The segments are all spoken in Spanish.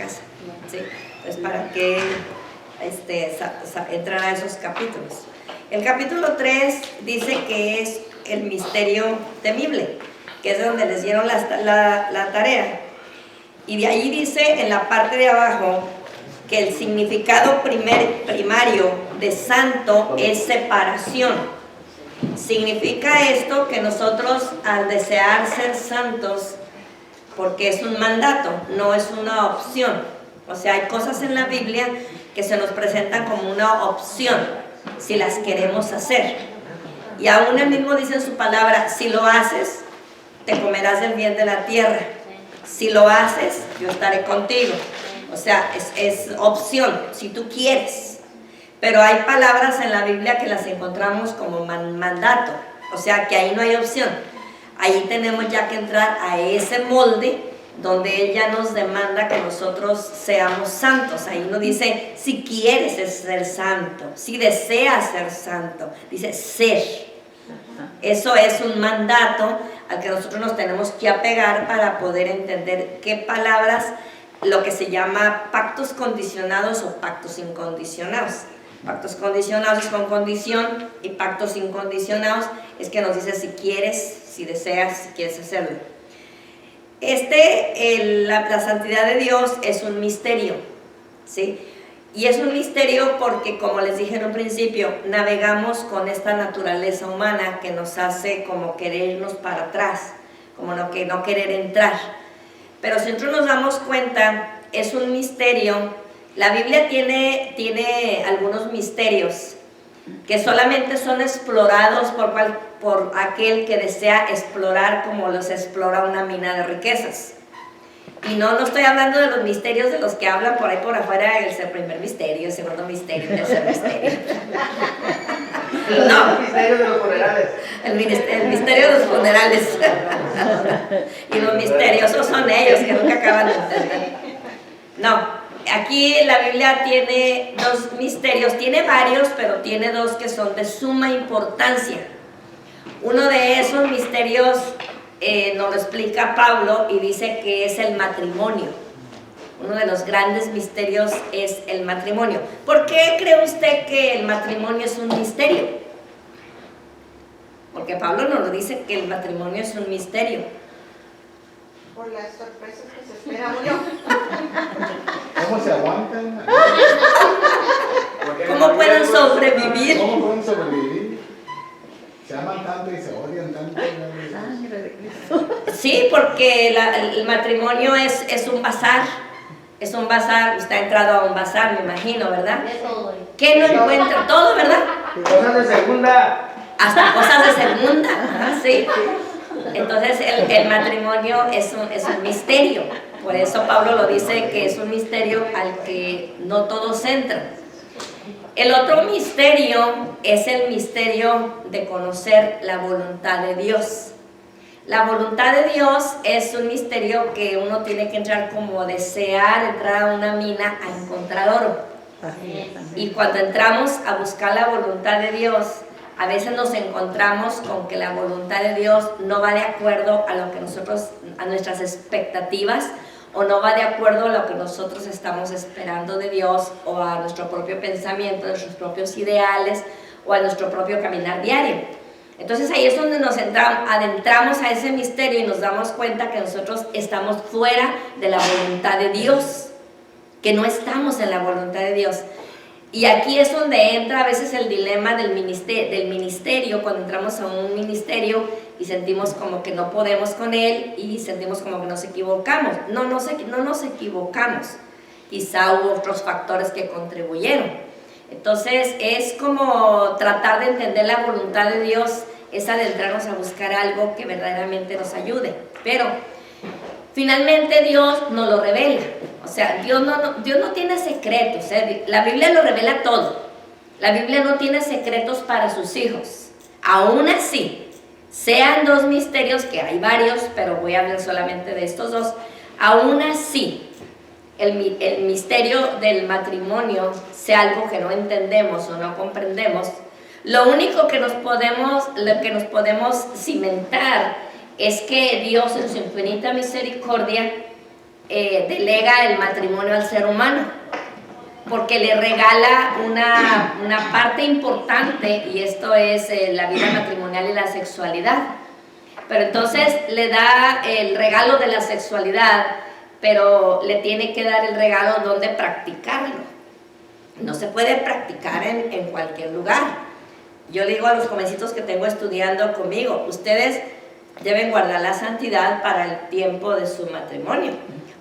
casa, ¿sí? Entonces, ¿para qué entrar a esos capítulos? El capítulo 3 dice que es el misterio temible, que es donde les dieron la tarea. Y de ahí dice en la parte de abajo que el significado primario de santo es separación. Significa esto que nosotros, al desear ser santos, porque es un mandato, no es una opción. O sea, hay cosas en la Biblia que se nos presentan como una opción, si las queremos hacer. Y aún él mismo dice en su palabra, si lo haces, te comerás del bien de la tierra. Si lo haces, yo estaré contigo. O sea, es opción, si tú quieres. Pero hay palabras en la Biblia que las encontramos como mandato. O sea, que ahí no hay opción. Ahí tenemos ya que entrar a ese molde donde Él ya nos demanda que nosotros seamos santos. Ahí no dice, si quieres ser santo, si deseas ser santo. Dice, ser. Eso es un mandato al que nosotros nos tenemos que apegar para poder entender qué palabras, lo que se llama pactos condicionados o pactos incondicionados. Pactos condicionados es con condición y pactos incondicionados es que nos dice si quieres, si deseas, si quieres hacerlo. La santidad de Dios es un misterio, ¿sí? Y es un misterio porque, como les dije en un principio, navegamos con esta naturaleza humana que nos hace como querer irnos para atrás, como no querer entrar. Pero si nosotros nos damos cuenta, es un misterio. La Biblia tiene algunos misterios que solamente son explorados por aquel que desea explorar como los explora una mina de riquezas. Y no estoy hablando de los misterios de los que hablan por ahí por afuera, el primer misterio, el segundo misterio, el tercer misterio. No. El misterio de los funerales. El misterio de los funerales. Y los misteriosos son ellos que nunca acaban de entender. No, aquí la Biblia tiene dos misterios, tiene varios, pero tiene dos que son de suma importancia. Uno de esos misterios nos lo explica Pablo y dice que es el matrimonio. Uno de los grandes misterios es el matrimonio. ¿Por qué cree usted que el matrimonio es un misterio? Porque Pablo nos lo dice que el matrimonio es un misterio. Por las sorpresas que se espera uno. ¿Cómo se aguantan? ¿Cómo pueden sobrevivir? ¿Cómo pueden sobrevivir? Se aman tanto y se odian tanto. Sí, porque el matrimonio es un bazar. Es un bazar. Usted ha entrado a un bazar, me imagino, ¿verdad? De todo. ¿Qué no encuentra? Todo, ¿verdad? Cosas de segunda. Hasta cosas de segunda. ¿Sí? Entonces el matrimonio es un misterio. Por eso Pablo lo dice que es un misterio al que no todos entran. El otro misterio es el misterio de conocer la voluntad de Dios. La voluntad de Dios es un misterio que uno tiene que entrar como desear entrar a una mina a encontrar oro. Y cuando entramos a buscar la voluntad de Dios, a veces nos encontramos con que la voluntad de Dios no va de acuerdo a lo que a nuestras expectativas, o no va de acuerdo a lo que nosotros estamos esperando de Dios, o a nuestro propio pensamiento, a nuestros propios ideales, o a nuestro propio caminar diario. Entonces ahí es donde nos adentramos a ese misterio y nos damos cuenta que nosotros estamos fuera de la voluntad de Dios, que no estamos en la voluntad de Dios. Y aquí es donde entra a veces el dilema del ministerio, cuando entramos a un ministerio y sentimos como que no podemos con él y sentimos como que nos equivocamos. No nos equivocamos, quizá hubo otros factores que contribuyeron. Entonces es como tratar de entender la voluntad de Dios, es adentrarnos a buscar algo que verdaderamente nos ayude. Pero finalmente Dios nos lo revela. O sea, Dios no tiene secretos, la Biblia lo revela todo. La Biblia no tiene secretos para sus hijos. Aún así, sean dos misterios, que hay varios, pero voy a hablar solamente de estos dos. Aún así, el misterio del matrimonio sea algo que no entendemos o no comprendemos, lo único que nos podemos cimentar es que Dios en su infinita misericordia delega el matrimonio al ser humano, porque le regala una parte importante, y esto es la vida matrimonial y la sexualidad. Pero entonces le da el regalo de la sexualidad, pero le tiene que dar el regalo donde practicarlo. No se puede practicar en cualquier lugar. Yo le digo a los jovencitos que tengo estudiando conmigo, ustedes deben guardar la santidad para el tiempo de su matrimonio.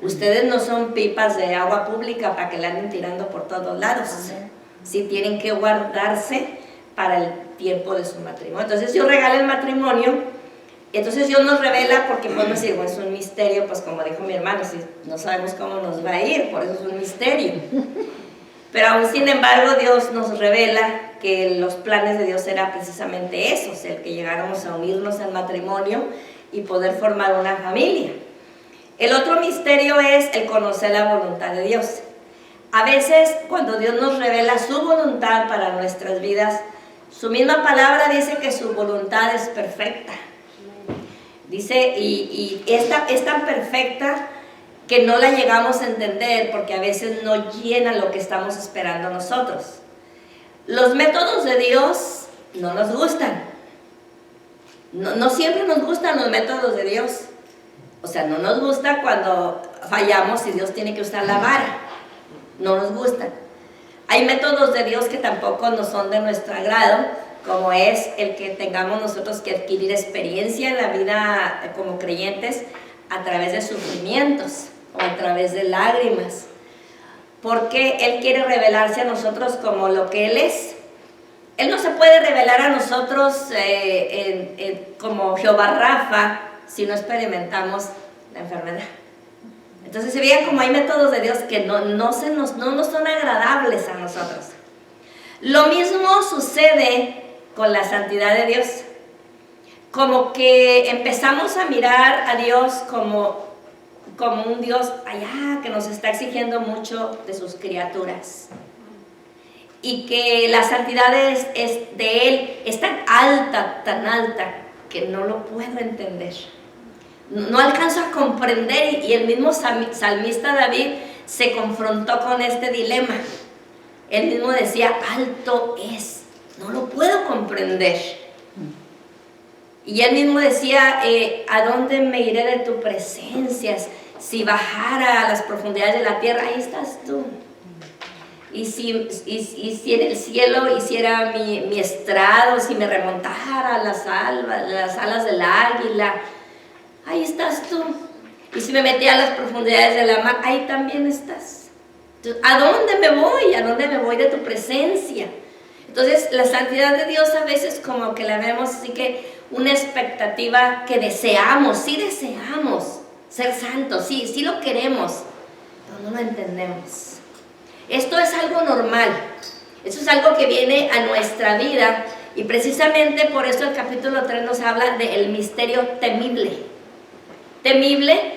Ustedes no son pipas de agua pública para que la anden tirando por todos lados. Sí tienen que guardarse para el tiempo de su matrimonio. Entonces Dios regala el matrimonio. Entonces Dios nos revela, porque podemos decir, bueno, es un misterio, pues como dijo mi hermano, si no sabemos cómo nos va a ir, por eso es un misterio. Pero aún sin embargo Dios nos revela que los planes de Dios eran precisamente esos, el que llegáramos a unirnos al matrimonio y poder formar una familia. El otro misterio es el conocer la voluntad de Dios. A veces cuando Dios nos revela su voluntad para nuestras vidas, su misma palabra dice que su voluntad es perfecta. Dice, y esta es tan perfecta que no la llegamos a entender porque a veces no llena lo que estamos esperando nosotros. Los métodos de Dios no nos gustan. No siempre nos gustan los métodos de Dios. O sea, no nos gusta cuando fallamos y Dios tiene que usar la vara. No nos gustan. Hay métodos de Dios que tampoco no son de nuestro agrado, como es el que tengamos nosotros que adquirir experiencia en la vida como creyentes a través de sufrimientos o a través de lágrimas, porque Él quiere revelarse a nosotros como lo que Él es. Él no se puede revelar a nosotros como Jehová Rafa si no experimentamos la enfermedad. Entonces se veía como hay métodos de Dios que no nos son agradables a nosotros. Lo mismo sucede con la santidad de Dios. Como que empezamos a mirar a Dios como un Dios allá que nos está exigiendo mucho de sus criaturas. Y que la santidad de Él es tan alta, que no lo puedo entender. No alcanzo a comprender, y el mismo salmista David se confrontó con este dilema. Él mismo decía, alto es, no lo puedo comprender. Y él mismo decía, ¿a dónde me iré de tu presencia? Si bajara a las profundidades de la tierra, ahí estás tú. Y si en el cielo hiciera mi estrado, si me remontara a las alas del águila, ahí estás tú. Y si me metía a las profundidades de la mar, ahí también estás. Entonces, ¿a dónde me voy? ¿A dónde me voy de tu presencia? Entonces, la santidad de Dios a veces como que la vemos así que una expectativa que deseamos, sí deseamos ser santos, sí lo queremos, pero no lo entendemos. Esto es algo normal, eso es algo que viene a nuestra vida, y precisamente por eso el capítulo 3 nos habla del misterio temible. Temible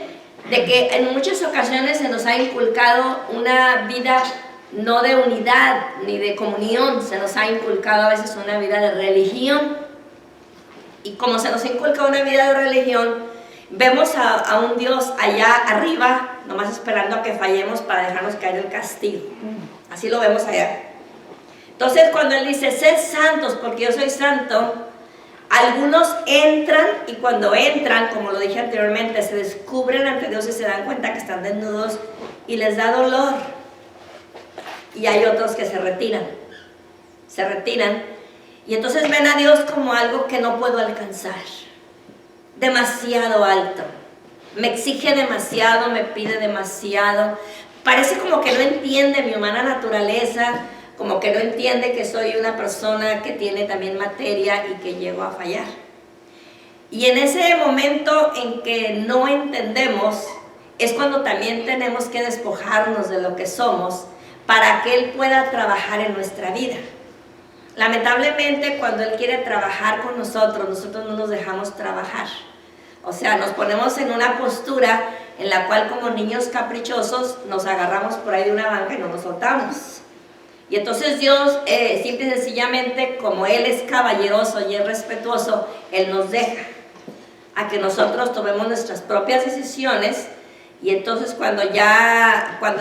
de que en muchas ocasiones se nos ha inculcado una vida no de unidad ni de comunión, se nos ha inculcado a veces una vida de religión. Y como se nos inculca una vida de religión, vemos a un Dios allá arriba, nomás esperando a que fallemos para dejarnos caer el castigo. Así lo vemos allá. Entonces cuando Él dice, sed santos porque yo soy santo, algunos entran, y cuando entran, como lo dije anteriormente, se descubren ante Dios y se dan cuenta que están desnudos y les da dolor. Y hay otros que se retiran, y entonces ven a Dios como algo que no puedo alcanzar, demasiado alto, me exige demasiado, me pide demasiado, parece como que no entiende mi humana naturaleza, como que no entiende que soy una persona que tiene también materia y que llego a fallar. Y en ese momento en que no entendemos, es cuando también tenemos que despojarnos de lo que somos para que Él pueda trabajar en nuestra vida. Lamentablemente, cuando Él quiere trabajar con nosotros no nos dejamos trabajar. O sea, nos ponemos en una postura en la cual, como niños caprichosos, nos agarramos por ahí de una banca y no nos soltamos. Y entonces Dios, simple y sencillamente, como Él es caballeroso y es respetuoso, Él nos deja a que nosotros tomemos nuestras propias decisiones Y entonces cuando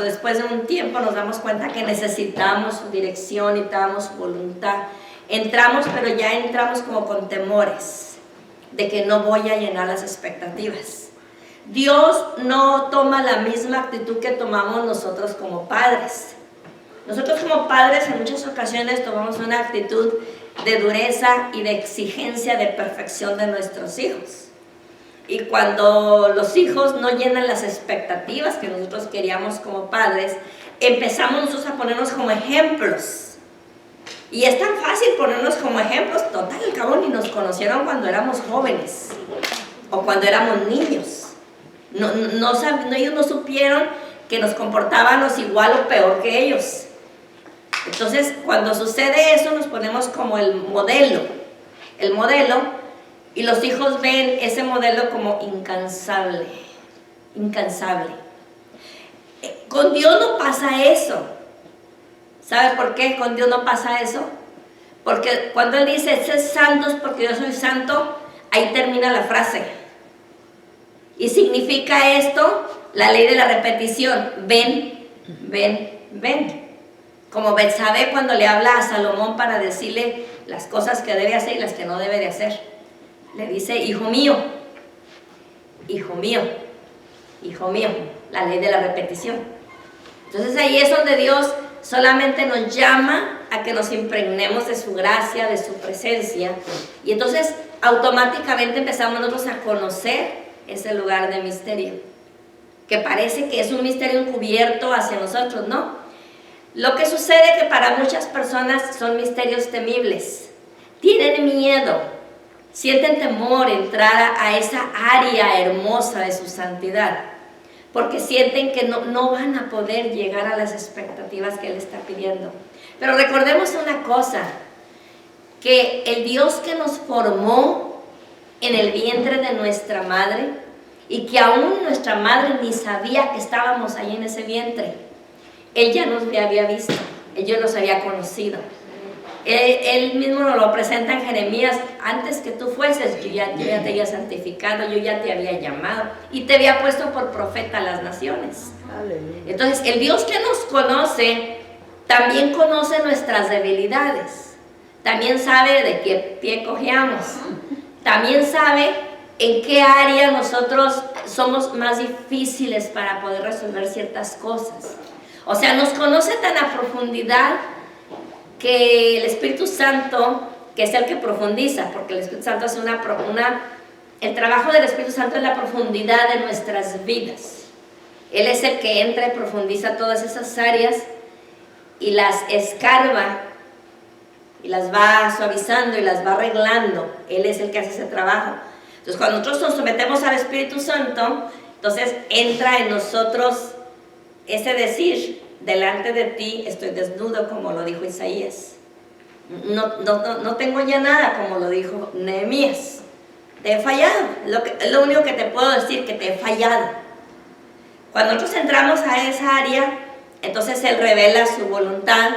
después de un tiempo nos damos cuenta que necesitamos su dirección, necesitamos su voluntad, entramos, pero ya entramos como con temores de que no voy a llenar las expectativas. Dios no toma la misma actitud que tomamos nosotros como padres. Nosotros como padres en muchas ocasiones tomamos una actitud de dureza y de exigencia de perfección de nuestros hijos. Y cuando los hijos no llenan las expectativas que nosotros queríamos como padres, empezamos nosotros a ponernos como ejemplos. Y es tan fácil ponernos como ejemplos, total, al cabo ni nos conocieron cuando éramos jóvenes o cuando éramos niños. Ellos no supieron que nos comportábamos igual o peor que ellos. Entonces, cuando sucede eso, nos ponemos como el modelo, y los hijos ven ese modelo como incansable. Con Dios no pasa eso. ¿Sabe por qué con Dios no pasa eso? Porque cuando Él dice, sed santos porque yo soy santo, ahí termina la frase. Y significa esto, la ley de la repetición, ven, ven, ven. Como Betsabé cuando le habla a Salomón para decirle las cosas que debe hacer y las que no debe de hacer. Le dice, hijo mío, hijo mío, hijo mío, la ley de la repetición. Entonces ahí es donde Dios solamente nos llama a que nos impregnemos de su gracia, de su presencia. Y entonces automáticamente empezamos nosotros a conocer ese lugar de misterio. Que parece que es un misterio encubierto hacia nosotros, ¿no? Lo que sucede es que para muchas personas son misterios temibles. Tienen miedo, sienten temor entrar a esa área hermosa de su santidad, porque sienten que no van a poder llegar a las expectativas que Él está pidiendo. Pero recordemos una cosa, que el Dios que nos formó en el vientre de nuestra madre, y que aún nuestra madre ni sabía que estábamos ahí en ese vientre, Él ya nos había visto, Él ya nos había conocido. Él mismo nos lo presenta en Jeremías, antes que tú fueses, yo ya te había santificado, yo ya te había llamado y te había puesto por profeta a las naciones. Aleluya. Entonces, el Dios que nos conoce, también conoce nuestras debilidades, también sabe de qué pie cojeamos, también sabe en qué área nosotros somos más difíciles para poder resolver ciertas cosas. O sea, nos conoce tan a profundidad que el Espíritu Santo, que es el que profundiza, porque el Espíritu Santo es el trabajo del Espíritu Santo es la profundidad de nuestras vidas. Él es el que entra y profundiza todas esas áreas y las escarba y las va suavizando y las va arreglando. Él es el que hace ese trabajo. Entonces, cuando nosotros nos sometemos al Espíritu Santo, entonces entra en nosotros ese decir, delante de ti estoy desnudo, como lo dijo Isaías. No tengo ya nada, como lo dijo Nehemías. Te he fallado, es lo único que te puedo decir, que te he fallado. Cuando nosotros entramos a esa área, entonces Él revela su voluntad,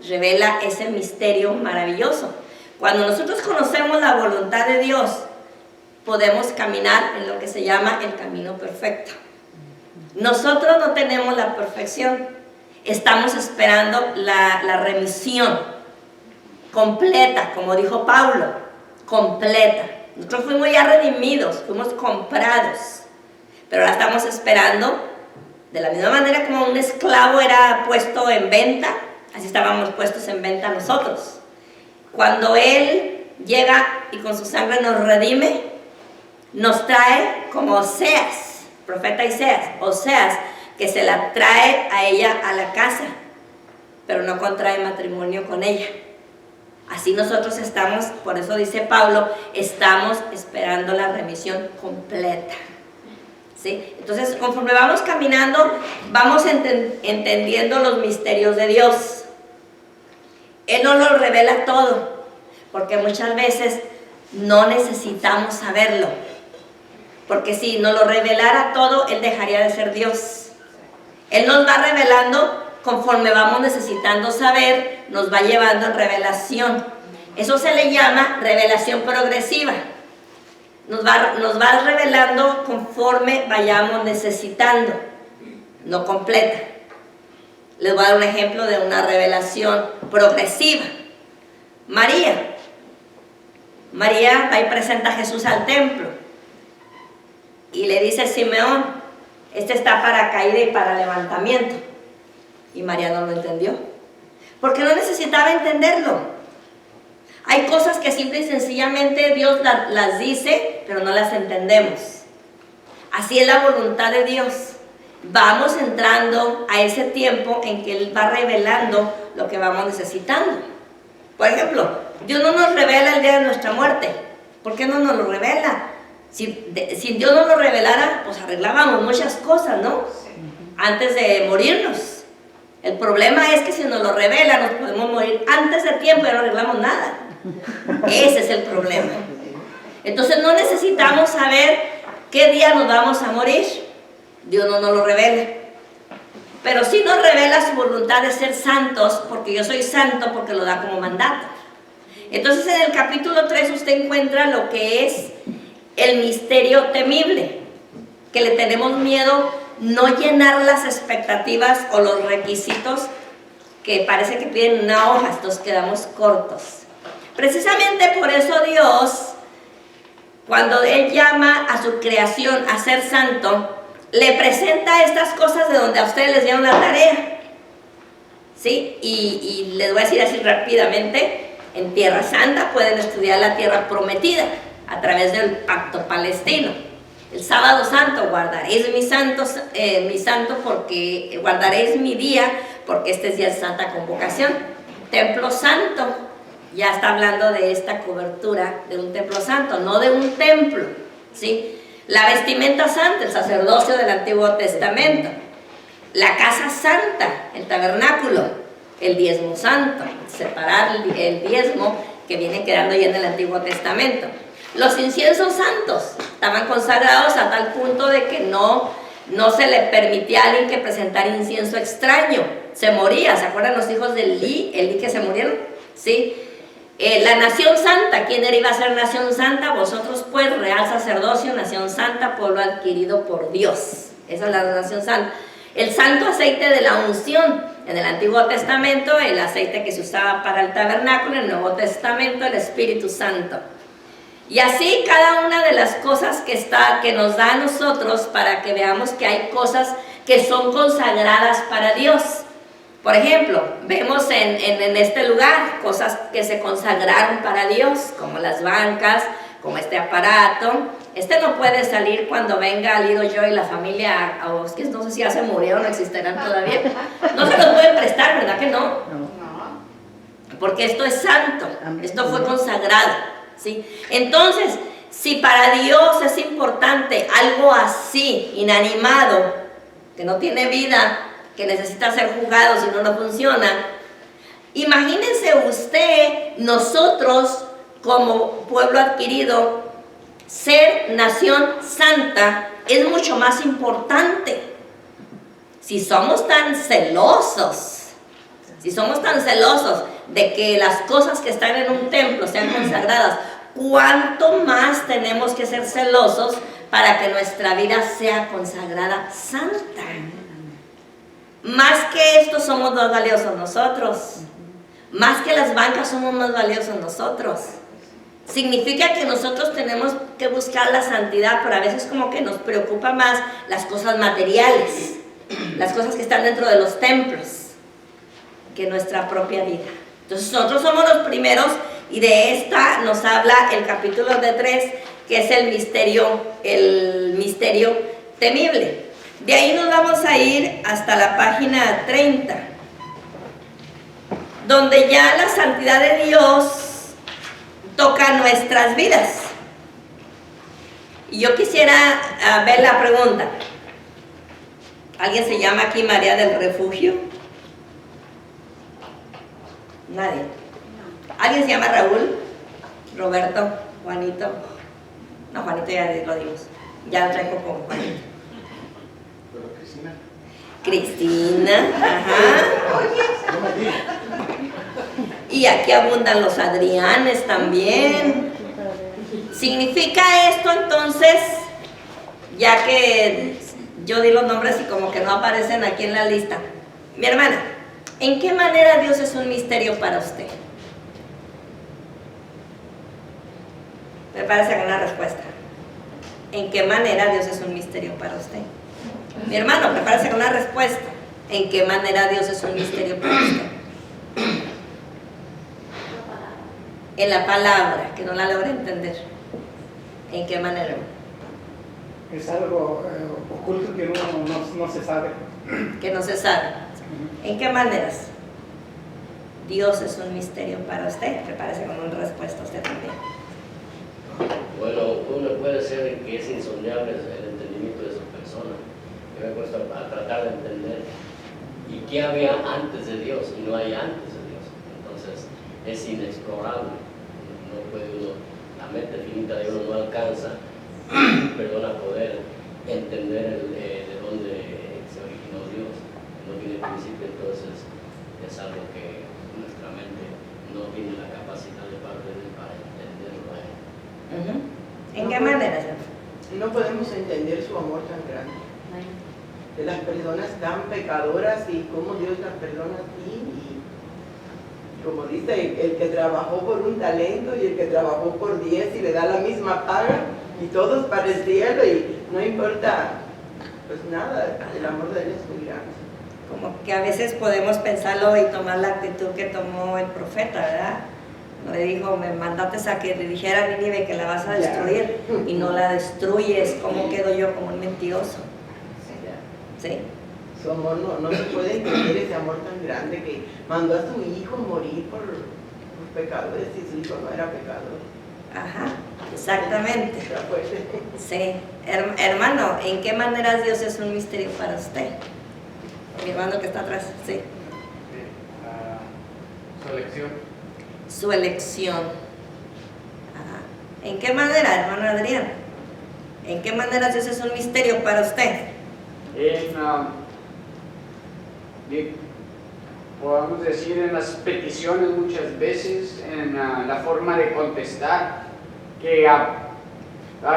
revela ese misterio maravilloso. Cuando nosotros conocemos la voluntad de Dios, podemos caminar en lo que se llama el camino perfecto. Nosotros no tenemos la perfección, estamos esperando la remisión completa, como dijo Pablo, completa. Nosotros fuimos ya redimidos, fuimos comprados, pero ahora estamos esperando, de la misma manera como un esclavo era puesto en venta, así estábamos puestos en venta nosotros. Cuando Él llega y con su sangre nos redime, nos trae como Oseas, profeta Oseas, que se la trae a ella a la casa, pero no contrae matrimonio con ella. Así nosotros estamos, por eso dice Pablo, estamos esperando la remisión completa. ¿Sí? Entonces, conforme vamos caminando, vamos entendiendo los misterios de Dios. Él no nos revela todo, porque muchas veces no necesitamos saberlo. Porque si nos lo revelara todo, Él dejaría de ser Dios. Él nos va revelando conforme vamos necesitando saber, nos va llevando en revelación. Eso se le llama revelación progresiva. Nos va revelando conforme vayamos necesitando. no completa. Les voy a dar un ejemplo de una revelación progresiva. María va y presenta a Jesús al templo y le dice a Simeón, este está para caída y para levantamiento. Y María no lo entendió, porque no necesitaba entenderlo. Hay cosas que simple y sencillamente Dios las dice, pero no las entendemos. Así es la voluntad de Dios. Vamos entrando a ese tiempo en que Él va revelando lo que vamos necesitando. Por ejemplo, Dios no nos revela el día de nuestra muerte. ¿Por qué no nos lo revela? Si Dios no lo revelara, pues arreglábamos muchas cosas, ¿no? Antes de morirnos. El problema es que si nos lo revela, nos podemos morir antes de tiempo y no arreglamos nada. Ese es el problema. Entonces no necesitamos saber qué día nos vamos a morir. Dios no nos lo revela. Pero sí nos revela su voluntad de ser santos, porque yo soy santo, porque lo da como mandato. Entonces en el capítulo 3 usted encuentra lo que es el misterio temible, que le tenemos miedo no llenar las expectativas o los requisitos que parece que piden una hoja, entonces quedamos cortos. Precisamente por eso Dios, cuando Él llama a su creación a ser santo, le presenta estas cosas de donde a ustedes les dieron la tarea, ¿sí? Y les voy a decir así rápidamente, en Tierra Santa pueden estudiar la tierra prometida a través del pacto palestino. El sábado santo guardaréis mi santo porque guardaréis mi día, porque este es día de santa convocación. Templo santo, ya está hablando de esta cobertura de un templo santo, no de un templo, ¿sí? La vestimenta santa, el sacerdocio del Antiguo Testamento. La casa santa, el tabernáculo, el diezmo santo, separar el diezmo que viene quedando ya en el Antiguo Testamento. Los inciensos santos estaban consagrados a tal punto de que no se le permitía a alguien que presentara incienso extraño, se moría. ¿Se acuerdan los hijos de Elí que se murieron? ¿Sí? La nación santa, ¿quién iba a ser nación santa? Vosotros pues, real sacerdocio, nación santa, pueblo adquirido por Dios. Esa es la nación santa. El santo aceite de la unción, en el Antiguo Testamento, el aceite que se usaba para el tabernáculo, en el Nuevo Testamento, el Espíritu Santo. Y así cada una de las cosas que nos da a nosotros para que veamos que hay cosas que son consagradas para Dios. Por ejemplo, vemos en este lugar cosas que se consagraron para Dios, como las bancas, como este aparato. Este no puede salir cuando venga Lido yo y la familia, o es que no sé si ya se murieron o existirán todavía. No se los pueden prestar, ¿verdad que no? Porque esto es santo, esto fue consagrado, ¿sí? Entonces, si para Dios es importante algo así, inanimado, que no tiene vida, que necesita ser juzgado si no funciona, imagínense usted, nosotros como pueblo adquirido, ser nación santa es mucho más importante. Si somos tan celosos de que las cosas que están en un templo sean consagradas, ¿cuánto más tenemos que ser celosos para que nuestra vida sea consagrada santa? Más que esto somos más valiosos nosotros. Más que las bancas somos más valiosos nosotros. Significa que nosotros tenemos que buscar la santidad, pero a veces como que nos preocupa más las cosas materiales, las cosas que están dentro de los templos, que nuestra propia vida. Entonces nosotros somos los primeros, y de esta nos habla el capítulo 3, que es el misterio temible. De ahí nos vamos a ir hasta la página 30, donde ya la santidad de Dios toca nuestras vidas. Y yo quisiera ver la pregunta. ¿Alguien se llama aquí María del Refugio? Nadie. ¿Alguien se llama Raúl? ¿Roberto? ¿Juanito? No, Juanito ya lo dimos. Ya lo traigo con Juanito. Cristina, ajá. Y aquí abundan los Adrianes también. Significa esto entonces, ya que yo di los nombres y como que no aparecen aquí en la lista. Mi hermana, ¿en qué manera Dios es un misterio para usted? Prepárese con una respuesta. ¿En qué manera Dios es un misterio para usted? Mi hermano, prepárese con una respuesta. ¿En qué manera Dios es un misterio para usted? En la palabra, que no la logro entender. ¿En qué manera? Es algo oculto que uno no se sabe. Que no se sabe. ¿En qué maneras? Dios es un misterio para usted. Prepárese con una respuesta usted también. Bueno, uno puede ser que es insondable el entendimiento de esa persona. Yo me he puesto a tratar de entender. ¿Y qué había antes de Dios? Y no hay antes de Dios. Entonces, es inexplorable. No puede uno, la mente finita de uno no alcanza, a poder entender de dónde se originó Dios. No tiene principio, entonces es algo que nuestra mente no tiene la capacidad de parte de él para entenderlo a él. ¿En qué manera? No podemos entender su amor tan grande. De las personas tan pecadoras y cómo Dios las perdona a ti. Y como dice, el que trabajó por un talento y el que trabajó por 10 y le da la misma paga y todos para el cielo y no importa pues nada, el amor de Él es muy grande. Como que a veces podemos pensarlo y tomar la actitud que tomó el profeta, ¿verdad? Le dijo, me mandaste a que le dijera a Nínive que la vas a destruir y no la destruyes. ¿Cómo quedo yo como un mentiroso? ¿Sí? Su amor no se puede entender, ese amor tan grande que mandó a su hijo morir por pecadores y su hijo no era pecador. Ajá, exactamente. Está fuerte. Sí. Hermano, ¿en qué maneras Dios es un misterio para usted? Mi hermano que está atrás, sí. Su elección. Su elección. Ajá. ¿En qué manera, hermano Adrián? ¿En qué maneras Dios es un misterio para usted? Podemos decir en las peticiones muchas veces, en la forma de contestar, que a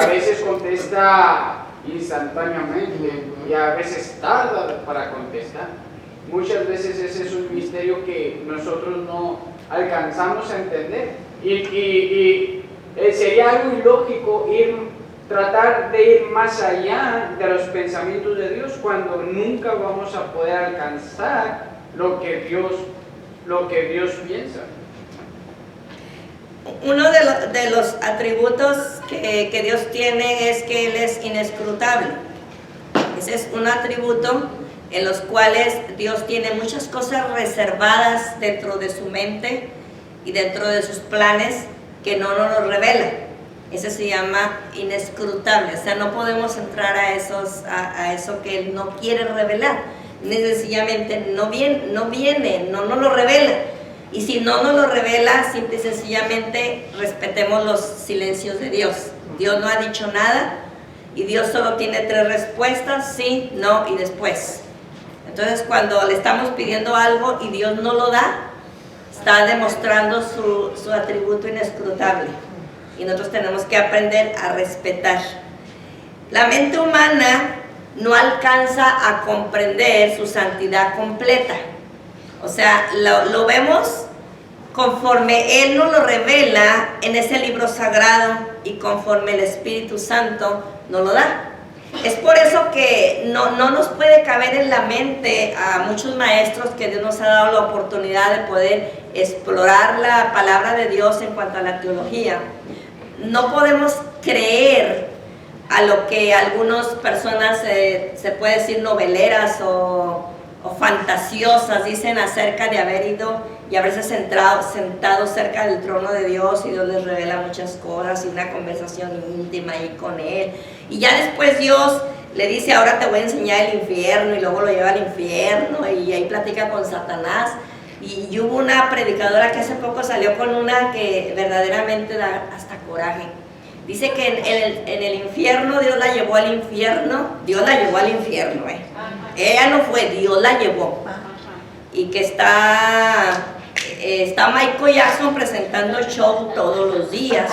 veces contesta instantáneamente y a veces tarda para contestar. Muchas veces ese es un misterio que nosotros no alcanzamos a entender y sería algo ilógico tratar de ir más allá de los pensamientos de Dios cuando nunca vamos a poder alcanzar lo que Dios piensa. Uno de los atributos que Dios tiene es que Él es inescrutable. Ese es un atributo en los cuales Dios tiene muchas cosas reservadas dentro de su mente y dentro de sus planes que no nos los revela. Ese se llama inescrutable, o sea, no podemos entrar a eso que Él no quiere revelar. Sencillamente no lo revela. Y si no nos lo revela, simple y sencillamente respetemos los silencios de Dios. Dios no ha dicho nada y Dios solo tiene 3 respuestas, sí, no y después. Entonces cuando le estamos pidiendo algo y Dios no lo da, está demostrando su atributo inescrutable. Y nosotros tenemos que aprender a respetar. La mente humana no alcanza a comprender su santidad completa. O sea, lo vemos conforme Él nos lo revela en ese libro sagrado y conforme el Espíritu Santo nos lo da. Es por eso que no nos puede caber en la mente a muchos maestros que Dios nos ha dado la oportunidad de poder explorar la palabra de Dios en cuanto a la teología. No podemos creer a lo que algunas personas, se puede decir noveleras o fantasiosas, dicen acerca de haber ido y haberse sentado cerca del trono de Dios y Dios les revela muchas cosas y una conversación íntima ahí con Él. Y ya después Dios le dice, ahora te voy a enseñar el infierno, y luego lo lleva al infierno y ahí platica con Satanás. Y hubo una predicadora que hace poco salió con una que verdaderamente da hasta coraje. Dice que en el infierno Dios la llevó al infierno. Dios la llevó al infierno, Ella no fue, Dios la llevó. Y que está Michael Jackson presentando show todos los días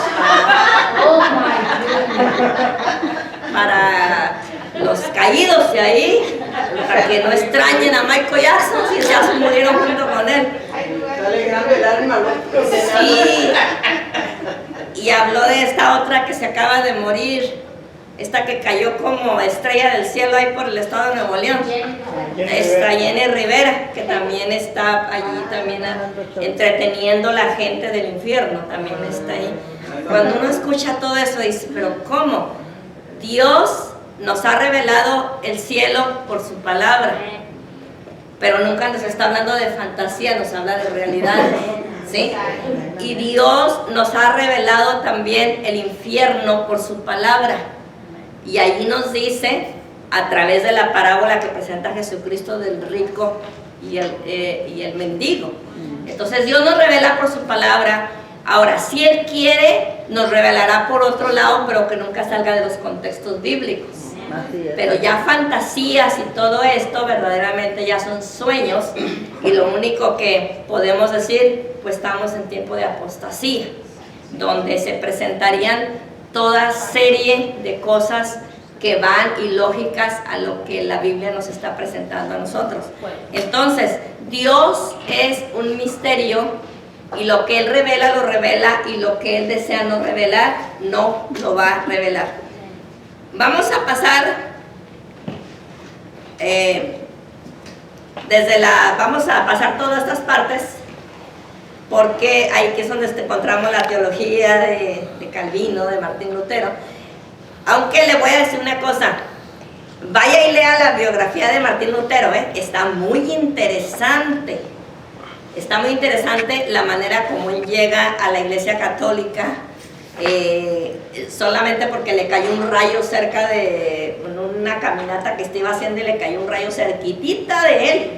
para los caídos de ahí, para que no extrañen a Michael Jackson si ya se murieron junto con él. Está alegrando el alma, ¿no? Sí, y habló de esta otra que se acaba de morir, esta que cayó como estrella del cielo ahí por el estado de Nuevo León. Está Jenny Rivera, que también está allí también entreteniendo a la gente del infierno, también está ahí. Cuando uno escucha todo eso dice, pero ¿cómo? Dios nos ha revelado el cielo por su palabra, pero nunca nos está hablando de fantasía, nos habla de realidad, ¿sí? Y Dios nos ha revelado también el infierno por su palabra, y allí nos dice, a través de la parábola que presenta Jesucristo del rico y el mendigo. Entonces Dios nos revela por su palabra. Ahora, si Él quiere, nos revelará por otro lado, pero que nunca salga de los contextos bíblicos. Pero ya fantasías y todo esto verdaderamente ya son sueños, y lo único que podemos decir, pues estamos en tiempo de apostasía, donde se presentarían toda serie de cosas que van ilógicas a lo que la Biblia nos está presentando a nosotros. Entonces, Dios es un misterio, y lo que Él revela lo revela, y lo que Él desea no revelar no lo va a revelar. Vamos a pasar vamos a pasar todas estas partes, porque ahí que es donde encontramos la teología de Calvino, de Martín Lutero. Aunque le voy a decir una cosa, vaya y lea la biografía de Martín Lutero, está muy interesante. Está muy interesante la manera como él llega a la Iglesia Católica, solamente porque le cayó un rayo cerca de una caminata que estaba haciendo, y le cayó un rayo cerquitita de él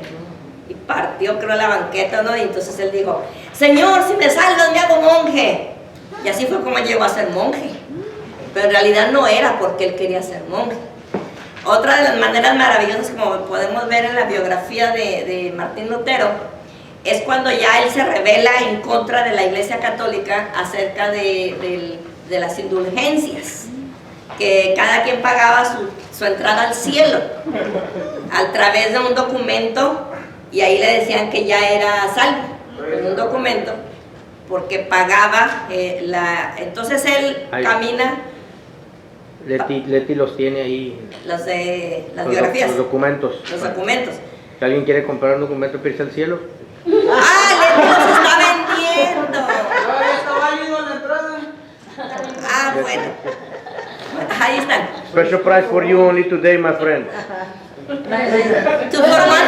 y partió, creo, la banqueta, ¿no? Y entonces él dijo, Señor, si me salvas me hago monje. Y así fue como llegó a ser monje, pero en realidad no era porque él quería ser monje. Otra de las maneras maravillosas, como podemos ver en la biografía de Martín Lutero, es cuando ya él se revela en contra de la Iglesia Católica acerca de las indulgencias, que cada quien pagaba su entrada al cielo a través de un documento, y ahí le decían que ya era salvo en un documento porque pagaba entonces él camina. Leti los tiene ahí. Las biografías. Los documentos. Los documentos. Si alguien quiere comprar un documento para irse al cielo. ¡Ah, Leti los está vendiendo! Todavía está válido la entrada. Ah, bueno. Ahí están. Special price for you only today, my friend. ¿Tú formas?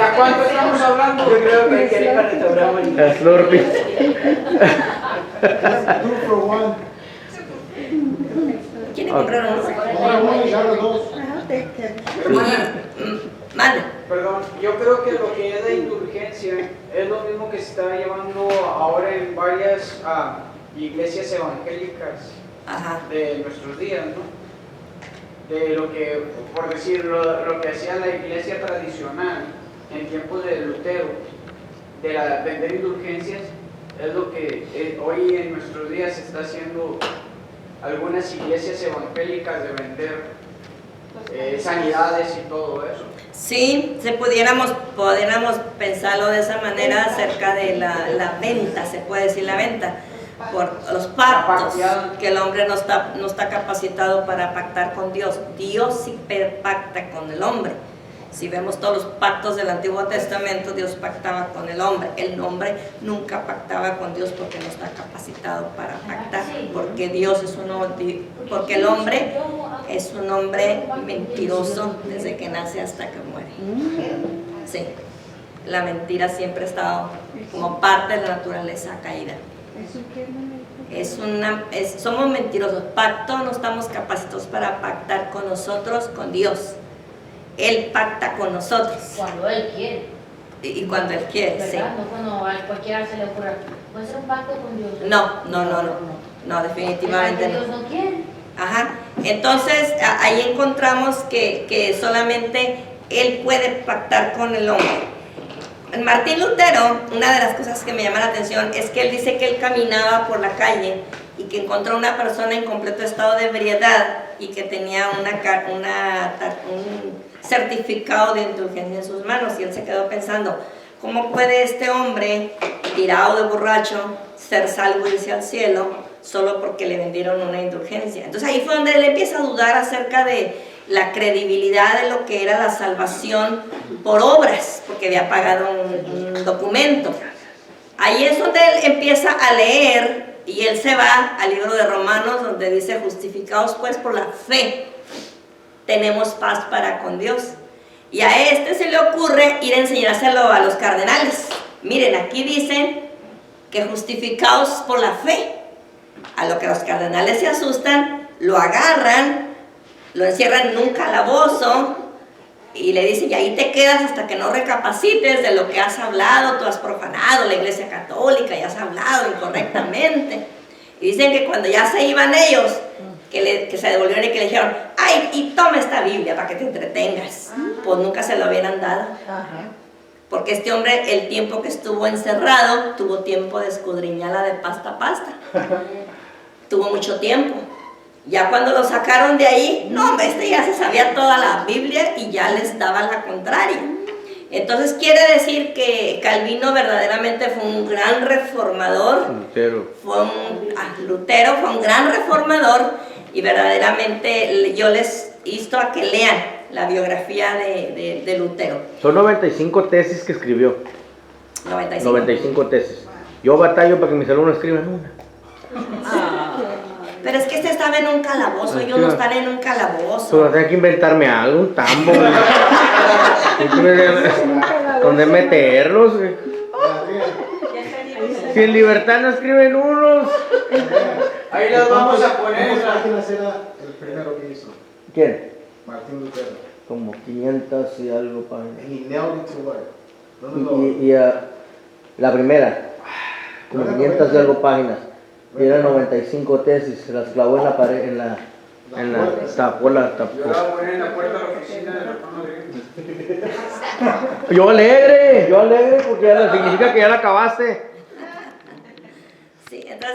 ¿A cuánto estamos hablando? Yo creo que quiere para restaurar bonito. Slurpee. 2 for 1. ¿Quién compraron uno? Compra uno y agarra 2. Mande. Perdón, yo creo que lo que es la indulgencia es lo mismo que se está llevando ahora en varias iglesias evangélicas de nuestros días, ¿no? De lo que, por decirlo, lo que hacía la iglesia tradicional en tiempos de Lutero, de vender indulgencias, es lo que hoy en nuestros días se está haciendo algunas iglesias evangélicas, de vender sanidades y todo eso. Sí, pudiéramos pensarlo de esa manera acerca de la venta, se puede decir la venta, por los pactos, que el hombre no está capacitado para pactar con Dios. Dios sí pacta con el hombre. Si vemos todos los pactos del Antiguo Testamento, Dios pactaba con el hombre. El hombre nunca pactaba con Dios porque no está capacitado para pactar, porque porque el hombre es un hombre mentiroso desde que nace hasta que muere. Sí, la mentira siempre ha estado como parte de la naturaleza caída. Somos mentirosos. Pacto, no estamos capacitados para pactar con nosotros, con Dios. Él pacta con nosotros. Cuando Él quiere. Y cuando Él quiere, ¿verdad? sí. No cuando a cualquiera se le ocurra. ¿Puede ser un pacto con Dios? No, definitivamente Dios no. no quiere. Ajá. Entonces, ahí encontramos que solamente Él puede pactar con el hombre. Martín Lutero, una de las cosas que me llama la atención es que él dice que él caminaba por la calle y que encontró una persona en completo estado de ebriedad y que tenía un certificado de indulgencia en sus manos, y él se quedó pensando, ¿cómo puede este hombre tirado de borracho ser salvo y irse al cielo solo porque le vendieron una indulgencia? Entonces ahí fue donde él empieza a dudar acerca de la credibilidad de lo que era la salvación por obras, porque había pagado un documento. Ahí es donde él empieza a leer, y él se va al libro de Romanos, donde dice, justificados pues por la fe, tenemos paz para con Dios. Y a este se le ocurre ir a enseñárselo a los cardenales. Miren, aquí dicen que justificados por la fe. A lo que los cardenales se asustan, lo agarran, lo encierran en un calabozo y le dicen, y ahí te quedas hasta que no recapacites de lo que has hablado, tú has profanado la Iglesia Católica y has hablado incorrectamente. Y dicen que cuando ya se iban ellos, que se devolvieron y que le dijeron, ay, y toma esta Biblia para que te entretengas. Pues nunca se lo hubieran dado. Porque este hombre, el tiempo que estuvo encerrado, tuvo tiempo de escudriñarla de pasta a pasta. Tuvo mucho tiempo. Ya cuando lo sacaron de ahí, no, este ya se sabía toda la Biblia y ya les daba la contraria. Entonces quiere decir que Calvino verdaderamente fue un gran reformador. Lutero. Lutero fue un gran reformador, y verdaderamente yo les insto a que lean la biografía de Lutero. Son 95 tesis que escribió. 95 tesis. Yo batallo para que mis alumnos escriban una. Pero es que este estaba en un calabozo, ellos no están en un calabozo. Pues tengo que inventarme algo, un tambo. ¿Dónde meterlos? Si en libertad no escriben unos. Ahí los vamos a poner. ¿Cuántas páginas era el primero que hizo? ¿Quién? Martín Lutero. Como 500 y algo páginas. And he nailed it to what? ¿Dónde lo? Y la primera, como 500 y algo páginas. Y eran 95 tesis, se las clavó en la pared, tapó. Yo la voy a poner en la puerta de la oficina de la Rodríguez. Yo alegre, porque ya significa que ya la acabaste. Sí, entonces